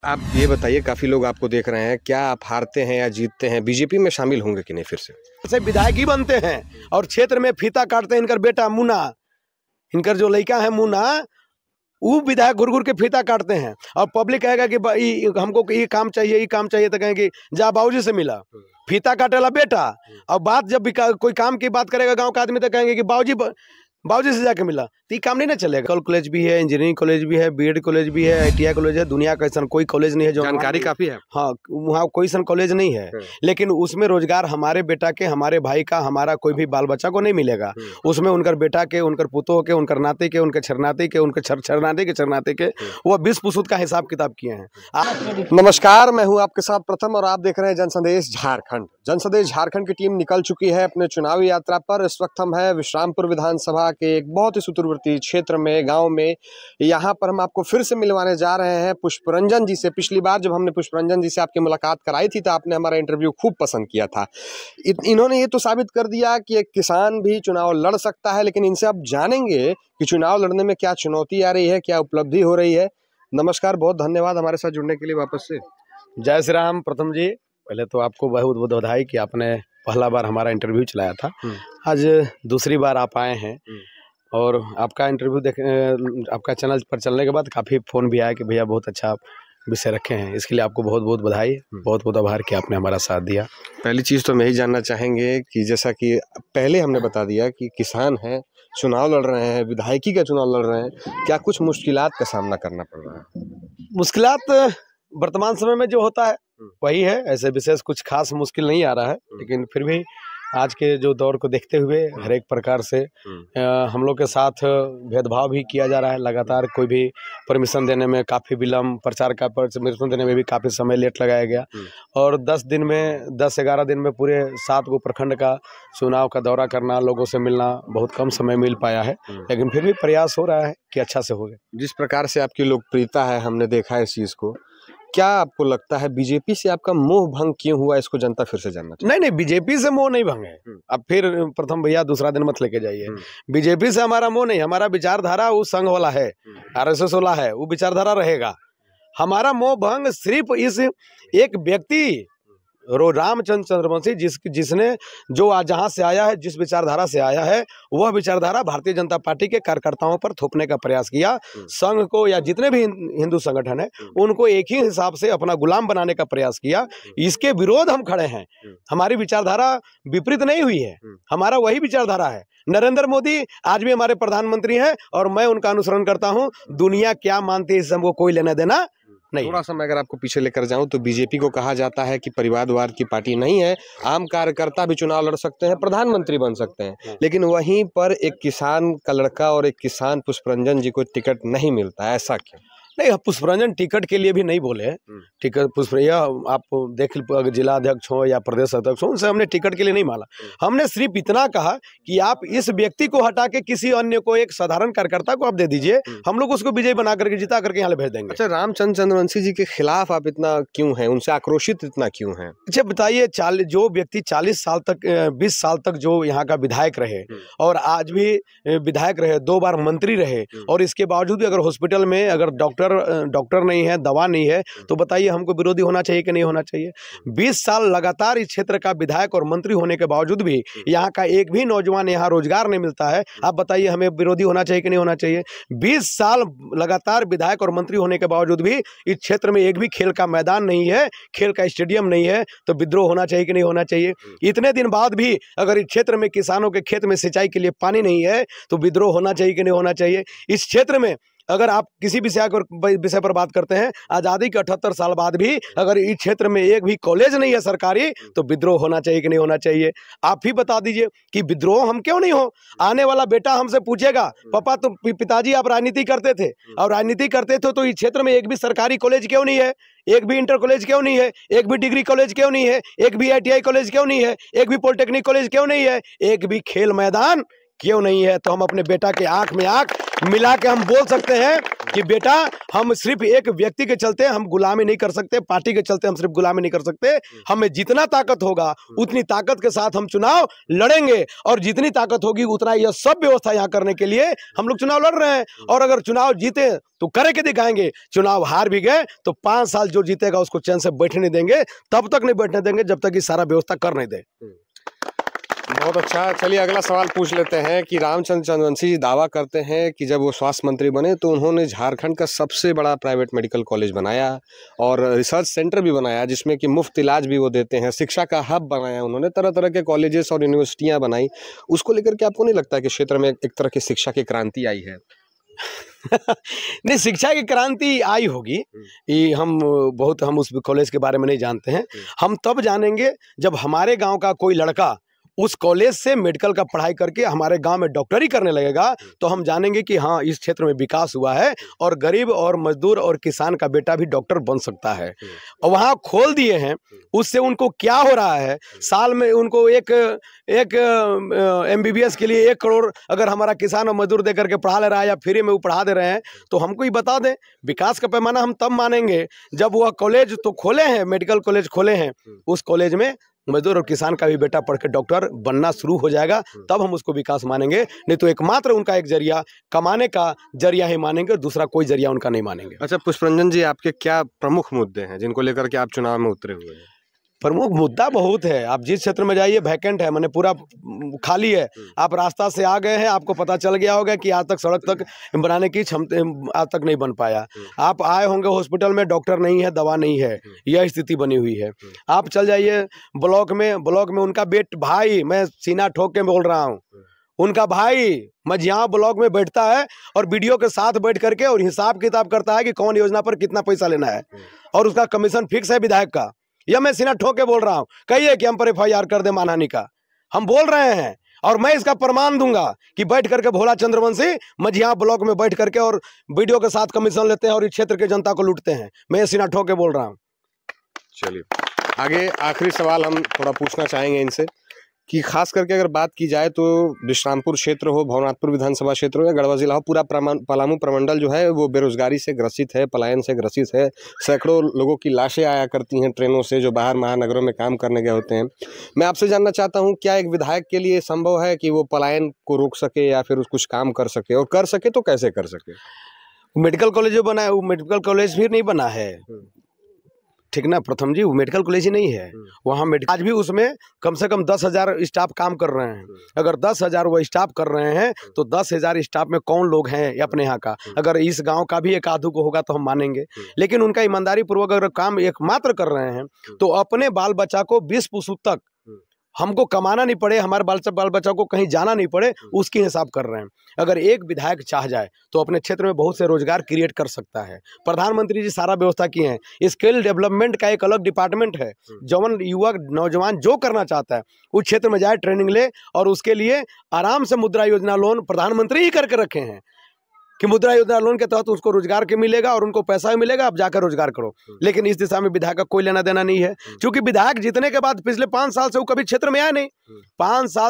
आप ये बताइए, काफी लोग आपको देख रहे हैं, क्या आप हारते हैं या जीतते हैं बीजेपी में शामिल होंगे कि नहीं फिर से? से विधायक ही बनते हैं और क्षेत्र में फीता काटते हैं। इनकर बेटा मुन्ना, इनकर जो लड़का है मुन्ना, वो विधायक घुर घुर के फीता काटते हैं और पब्लिक कहेगा कि हमको ये काम चाहिए, ये काम चाहिए, तो कहेंगे जा बाबूजी से मिला, फीता काटेला बेटा। और बात जब कोई काम की बात करेगा गांव का आदमी तो कहेंगे कि बाबूजी से जाके मिला, तो ये काम नहीं ना चलेगा। कल कॉलेज भी है, इंजीनियरिंग कॉलेज भी है, बीएड कॉलेज भी है, आईटीआई कॉलेज है। दुनिया का ऐसा कोई कॉलेज नहीं है जो जानकारी काफी है। हाँ, वहाँ कोई ऐसा कॉलेज नहीं है, लेकिन उसमें रोजगार हमारे बेटा के, हमारे भाई का, हमारा कोई भी बाल बच्चा को नहीं मिलेगा। उसमें उनकर बेटा के, उनकर पुतों के, उनकर नाते के, उनके छरनाते के, उनके छरनाते के वो 20 पुसूत का हिसाब किताब किए हैं। नमस्कार, मैं हूं आपके साथ प्रथम और आप देख रहे हैं जनसंदेश झारखंड। जनसंदेश झारखंड की टीम निकल चुकी है अपने चुनावी यात्रा पर। इस वक्त हम है विश्रामपुर विधानसभा के एक बहुत ही सुदूरवर्ती क्षेत्र में, गांव में। यहां पर हम आपको फिर से मिलवाने जा रहे हैं पुष्परंजन जी से। पिछली बार जब हमने पुष्परंजन जी से आपकी मुलाकात कराई थी तो आपने हमारा इंटरव्यू खूब पसंद किया था। इन्होंने ये तो साबित कर दिया कि एक किसान भी चुनाव लड़ सकता है, लेकिन इनसे आप जानेंगे कि चुनाव लड़ने में क्या चुनौती आ रही है, क्या उपलब्धि हो रही है। नमस्कार, बहुत धन्यवाद हमारे साथ जुड़ने के लिए वापस से। जय श्री राम। प्रथम जी, पहले तो आपको बहुत बहुत बधाई कि आपने पहला बार हमारा इंटरव्यू चलाया था, आज दूसरी बार आप आए हैं। और आपका इंटरव्यू आपका चैनल पर चलने के बाद काफ़ी फ़ोन भी आया कि भैया बहुत अच्छा विषय रखे हैं। इसके लिए आपको बहुत बहुत बधाई, बहुत बहुत आभार कि आपने हमारा साथ दिया। पहली चीज़ तो हम यही जानना चाहेंगे कि जैसा कि पहले हमने बता दिया कि किसान हैं, चुनाव लड़ रहे हैं, विधायकी का चुनाव लड़ रहे हैं, क्या कुछ मुश्किलात का सामना करना पड़ रहा है? मुश्किलात वर्तमान समय में जो होता है वही है, ऐसे विशेष कुछ खास मुश्किल नहीं आ रहा है, लेकिन फिर भी आज के जो दौर को देखते हुए हर एक प्रकार से हम लोग के साथ भेदभाव भी किया जा रहा है। लगातार कोई भी परमिशन देने में काफ़ी विलम्ब, प्रचार का परमिशन देने में भी काफ़ी समय लेट लगाया गया। और 10-11 दिन में पूरे 7 गो प्रखंड का चुनाव का दौरा करना, लोगों से मिलना, बहुत कम समय मिल पाया है, लेकिन फिर भी प्रयास हो रहा है कि अच्छा से हो गए। जिस प्रकार से आपकी लोकप्रियता है, हमने देखा है इस चीज़ को, क्या आपको लगता है बीजेपी से आपका मोह भंग क्यों हुआ? इसको जनता फिर से जानना चाहिए। नहीं, बीजेपी से मोह नहीं भंग है। अब फिर प्रथम भैया दूसरा दिन मत लेके जाइए। बीजेपी से हमारा मोह नहीं, हमारा विचारधारा वो संघ वाला है, आरएसएस वाला है, वो विचारधारा रहेगा। हमारा मोह भंग सिर्फ इस एक व्यक्ति रामचंद्र चंद्रवंशी जिसने जो आज जहाँ से आया है, जिस विचारधारा से आया है, वह विचारधारा भारतीय जनता पार्टी के कार्यकर्ताओं पर थोपने का प्रयास किया। संघ को या जितने भी हिंदू संगठन है उनको एक ही हिसाब से अपना गुलाम बनाने का प्रयास किया। इसके विरोध हम खड़े हैं। हमारी विचारधारा विपरीत नहीं हुई है, हमारा वही विचारधारा है। नरेंद्र मोदी आज भी हमारे प्रधानमंत्री हैं और मैं उनका अनुसरण करता हूं। दुनिया क्या मानती है इससे हमको कोई लेना देना नहीं। थोड़ा सा मैं अगर आपको पीछे लेकर जाऊं तो बीजेपी को कहा जाता है कि परिवारवाद की पार्टी नहीं है, आम कार्यकर्ता भी चुनाव लड़ सकते हैं, प्रधानमंत्री बन सकते हैं, लेकिन वहीं पर एक किसान का लड़का और एक किसान पुष्परंजन जी को टिकट नहीं मिलता, ऐसा क्यों? नहीं, पुष्परंजन टिकट के लिए भी नहीं बोले। टिकट आप देख जिला अध्यक्ष हो या प्रदेश अध्यक्ष हो, उनसे हमने टिकट के लिए नहीं मांगा। हमने सिर्फ इतना कहा कि आप इस व्यक्ति को हटा के किसी अन्य को, एक साधारण कार्यकर्ता को आप दे दीजिए, हम लोग उसको विजयी बना करके, जिता करके यहाँ भेज देंगे। अच्छा, रामचंद्र चंद्रवंशी जी के खिलाफ आप इतना क्यों हैं, उनसे आक्रोशित इतना क्यों हैं? अच्छा बताइए, जो व्यक्ति 40 साल तक 20 साल तक जो यहाँ का विधायक रहे और आज भी विधायक रहे, 2 बार मंत्री रहे, और इसके बावजूद भी अगर हॉस्पिटल में अगर डॉक्टर नहीं है, दवा नहीं है, तो बताइए हमको विरोधी होना चाहिए कि नहीं होना चाहिए? 20 साल लगातार इस क्षेत्र का विधायक और मंत्री होने के बावजूद भी यहाँ का एक भी नौजवान यहाँ रोजगार नहीं मिलता है। आप बताइए हमें विरोधी होना चाहिए कि नहीं होना चाहिए? 20 साल लगातार विधायक और मंत्री होने के बावजूद भी इस क्षेत्र में एक भी खेल का मैदान नहीं है, खेल का स्टेडियम नहीं है, तो विद्रोह होना चाहिए कि नहीं होना चाहिए? इतने दिन बाद भी अगर इस क्षेत्र में किसानों के खेत में सिंचाई के लिए पानी नहीं है, तो विद्रोह होना चाहिए कि नहीं होना चाहिए? इस क्षेत्र में अगर आप किसी विषय पर बात करते हैं, आज़ादी के 78 साल बाद भी अगर इस क्षेत्र में एक भी कॉलेज नहीं है सरकारी, तो विद्रोह होना चाहिए कि नहीं होना चाहिए? आप ही बता दीजिए कि विद्रोह हम क्यों नहीं हो? आने वाला बेटा हमसे पूछेगा, पापा तुम पिताजी आप राजनीति करते थे, और राजनीति करते थे तो इस क्षेत्र में एक भी सरकारी कॉलेज क्यों नहीं है? एक भी इंटर कॉलेज क्यों नहीं है? एक भी डिग्री कॉलेज क्यों नहीं है? एक भी आईटीआई कॉलेज क्यों नहीं है? एक भी पॉलिटेक्निक कॉलेज क्यों नहीं है? एक भी खेल मैदान क्यों नहीं है, तो हम अपने बेटा के आंख में आंख मिला के हम बोल सकते हैं कि बेटा, हम सिर्फ एक व्यक्ति के चलते हम गुलामी नहीं कर सकते, पार्टी के चलते हम सिर्फ गुलामी नहीं कर सकते। हमें जितना ताकत होगा उतनी ताकत के साथ हम चुनाव लड़ेंगे, और जितनी ताकत होगी उतना यह सब व्यवस्था यहाँ करने के लिए हम लोग चुनाव लड़ रहे हैं। और अगर चुनाव जीते तो करे के दिखाएंगे, चुनाव हार भी गए तो 5 साल जो जीतेगा उसको चैन से बैठने देंगे, तब तक नहीं बैठने देंगे जब तक कि सारा व्यवस्था कर नहीं दे। बहुत अच्छा। चलिए अगला सवाल पूछ लेते हैं कि रामचंद्र चंद्रवंशी जी दावा करते हैं कि जब वो स्वास्थ्य मंत्री बने तो उन्होंने झारखंड का सबसे बड़ा प्राइवेट मेडिकल कॉलेज बनाया और रिसर्च सेंटर भी बनाया, जिसमें कि मुफ्त इलाज भी वो देते हैं, शिक्षा का हब बनाया उन्होंने, तरह तरह के कॉलेजेस और यूनिवर्सिटियां बनाई। उसको लेकर के आपको नहीं लगता कि क्षेत्र में एक तरह की शिक्षा की क्रांति आई है? नहीं, शिक्षा की क्रांति आई होगी, ये हम उस कॉलेज के बारे में नहीं जानते हैं। हम तब जानेंगे जब हमारे गांव का कोई लड़का उस कॉलेज से मेडिकल का पढ़ाई करके हमारे गांव में डॉक्टरी करने लगेगा, तो हम जानेंगे कि हाँ, इस क्षेत्र में विकास हुआ है और गरीब और मजदूर और किसान का बेटा भी डॉक्टर बन सकता है। और वहाँ खोल दिए हैं, उससे उनको क्या हो रहा है, साल में उनको एक MBBS के लिए 1 करोड़ अगर हमारा किसान और मजदूर दे करके पढ़ा ले रहा है या फ्री में वो पढ़ा दे रहे हैं, तो हमको ही बता दें। विकास का पैमाना हम तब मानेंगे जब वह कॉलेज तो खोले हैं, मेडिकल कॉलेज खोले हैं, उस कॉलेज में मजदूर और किसान का भी बेटा पढ़ के डॉक्टर बनना शुरू हो जाएगा, तब हम उसको विकास मानेंगे। नहीं तो एकमात्र उनका एक जरिया कमाने का जरिया ही मानेंगे, दूसरा कोई जरिया उनका नहीं मानेंगे। अच्छा पुष्परंजन जी, आपके क्या प्रमुख मुद्दे हैं जिनको लेकर के आप चुनाव में उतरे हुए हैं? प्रमुख मुद्दा बहुत है। आप जिस क्षेत्र में जाइए वैकेंट है, मैंने पूरा खाली है। आप रास्ता से आ गए हैं, आपको पता चल गया होगा कि आज तक सड़क तक बनाने की क्षमता आज तक नहीं बन पाया। आप आए होंगे हॉस्पिटल में, डॉक्टर नहीं है, दवा नहीं है, यह स्थिति बनी हुई है। आप चल जाइए ब्लॉक में उनका भाई, मैं सीना ठोक के बोल रहा हूँ, उनका भाई मझिया ब्लॉक में बैठता है और वीडियो के साथ बैठ करके और हिसाब किताब करता है कि कौन योजना पर कितना पैसा लेना है, और उसका कमीशन फिक्स है विधायक का। यह मैं सीना ठोक के बोल रहा हूँ। कहिए कि हम पर FIR कर दे मानहानि का, हम बोल रहे हैं और मैं इसका प्रमाण दूंगा कि बैठ करके भोला चंद्रवंशी मझिया ब्लॉक में बैठ करके और वीडियो के साथ कमीशन लेते हैं और इस क्षेत्र के जनता को लूटते हैं। मैं सीना ठोक के बोल रहा हूँ। चलिए आगे आखिरी सवाल हम थोड़ा पूछना चाहेंगे इनसे कि खास करके अगर बात की जाए तो विश्रामपुर क्षेत्र हो, भवनाथपुर विधानसभा क्षेत्र हो या गढ़वा जिला हो, पूरा पलामू प्रमंडल जो है वो बेरोजगारी से ग्रसित है, पलायन से ग्रसित है। सैकड़ों लोगों की लाशें आया करती हैं ट्रेनों से, जो बाहर महानगरों में काम करने गए होते हैं। मैं आपसे जानना चाहता हूँ, क्या एक विधायक के लिए संभव है कि वो पलायन को रोक सके या फिर कुछ काम कर सके, और कर सके तो कैसे कर सके? मेडिकल कॉलेज जो बना है वो मेडिकल कॉलेज भी नहीं बना है, ठीक ना प्रथम जी, वो मेडिकल कॉलेज ही नहीं है। वहाँ आज भी उसमें कम से कम 10,000 स्टाफ काम कर रहे हैं। अगर 10,000 वो स्टाफ कर रहे हैं तो 10,000 स्टाफ में कौन लोग हैं अपने यहाँ का? अगर इस गांव का भी एक आधु को होगा तो हम मानेंगे, लेकिन उनका ईमानदारी पूर्वक अगर काम एकमात्र कर रहे हैं तो अपने बाल बच्चा को 20 पुसुत तक हमको कमाना नहीं पड़े, हमारे बाल बच्चा को कहीं जाना नहीं पड़े, उसकी हिसाब कर रहे हैं। अगर एक विधायक चाह जाए तो अपने क्षेत्र में बहुत से रोजगार क्रिएट कर सकता है। प्रधानमंत्री जी सारा व्यवस्था किए हैं। स्किल डेवलपमेंट का एक अलग डिपार्टमेंट है। जवन युवक नौजवान जो करना चाहता है उस क्षेत्र में जाए, ट्रेनिंग ले, और उसके लिए आराम से मुद्रा योजना लोन प्रधानमंत्री ही करके रखे हैं कि मुद्रा योजना लोन के तहत उसको रोजगार के मिलेगा और उनको पैसा भी मिलेगा, आप जाकर रोजगार करो। लेकिन इस दिशा में विधायक का कोई लेना देना नहीं है, क्योंकि विधायक जीतने के बाद पिछले 5 साल से वो कभी क्षेत्र में आया नहीं। 5 साल